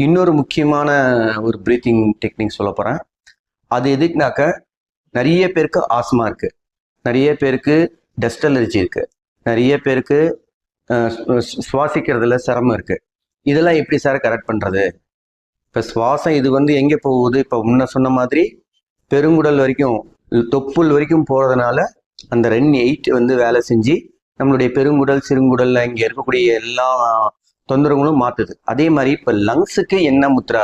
இன்னொரு முக்கியமான ஒரு ப்ரீத்திங் டெக்னிக் சொல்ல போகிறேன். அது எதுக்குனாக்க நிறைய பேருக்கு ஆஸ்மா இருக்குது, நிறைய பேருக்கு டஸ்ட் அலர்ஜி இருக்குது, நிறைய பேருக்கு சுவாசிக்கிறதுல சிரமம் இருக்குது. இதெல்லாம் எப்படி சார் கரெக்ட் பண்ணுறது? இப்போ சுவாசம் இது எங்கே போகுது? இப்போ முன்ன சொன்ன மாதிரி பெருங்குடல் வரைக்கும் தொப்புள் வரைக்கும் போகிறதுனால அந்த ரன் 8 வேலை செஞ்சு நம்மளுடைய பெருங்குடல் சிறுங்குடல்ல இங்கே இருக்கக்கூடிய எல்லா தொந்தரவுகளும் மாற்றுது. அதே மாதிரி இப்போ லங்ஸுக்கு என்ன முத்ரா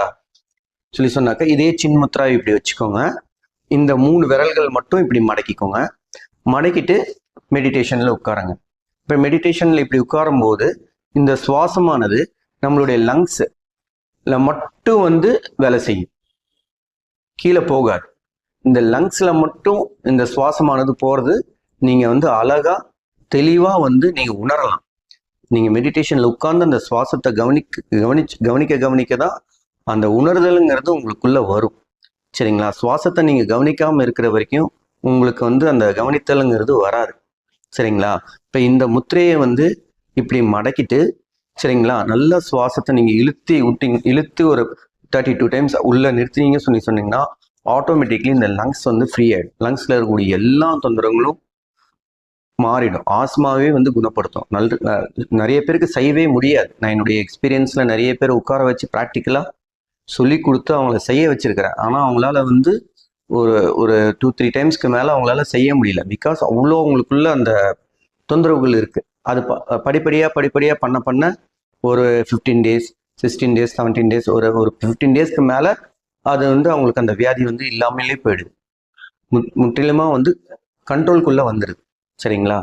சொல்லி சொன்னாக்க, இதே சின் முத்ரா இப்படி வச்சுக்கோங்க. இந்த 3 விரல்கள் மட்டும் இப்படி மடக்கிக்கோங்க. மடக்கிட்டு மெடிடேஷனில் உட்காருங்க. இப்போ மெடிடேஷனில் இப்படி உட்காரும் போது இந்த சுவாசமானது நம்மளுடைய லங்ஸில் மட்டும் வேலை செய்யும், கீழே போகாது. இந்த லங்ஸில் மட்டும் இந்த சுவாசமானது போகிறது நீங்கள் அழகாக தெளிவாக நீங்கள் உணரலாம். நீங்கள் மெடிடேஷனில் உட்கார்ந்து அந்த சுவாசத்தை கவனிக்க தான் அந்த உணர்தலுங்கிறது உங்களுக்குள்ளே வரும். சரிங்களா? சுவாசத்தை நீங்கள் கவனிக்காமல் இருக்கிற வரைக்கும் உங்களுக்கு அந்த கவனித்தலுங்கிறது வராது. சரிங்களா? இப்போ இந்த முத்திரையை இப்படி மடக்கிட்டு, சரிங்களா, நல்ல சுவாசத்தை நீங்கள் இழுத்து ஒரு 32 டைம்ஸ் உள்ளே நிறுத்தினீங்க சொன்னீங்கன்னா ஆட்டோமேட்டிக்லி இந்த லங்ஸ் ஃப்ரீ ஆகிடும். லங்ஸில் இருக்கக்கூடிய எல்லா தொந்தரங்களும் மாறிடும். ஆஸ்மாவே குணப்படுத்தும். நிறைய பேருக்கு செய்யவே முடியாது. நான் என்னுடைய எக்ஸ்பீரியன்ஸில் நிறைய பேர் உட்கார வச்சு ப்ராக்டிக்கலாக சொல்லி கொடுத்து அவங்கள செய்ய வச்சிருக்கிறேன். ஆனால் அவங்களால ஒரு 2-3 டைம்ஸ்க்கு மேலே அவங்களால செய்ய முடியல. பிகாஸ் அவ்வளோ அவங்களுக்குள்ள அந்த தொந்தரவுகள் இருக்குது. அது படிப்படியாக பண்ண ஒரு 15 டேஸ் 16 டேஸ் 17 டேஸ் ஒரு 15 டேஸ்க்கு மேலே அது அவங்களுக்கு அந்த வியாதி இல்லாமலே போயிடுது. முற்றிலுமாக கண்ட்ரோல்குள்ளே வந்துடுது. சரிங்களா?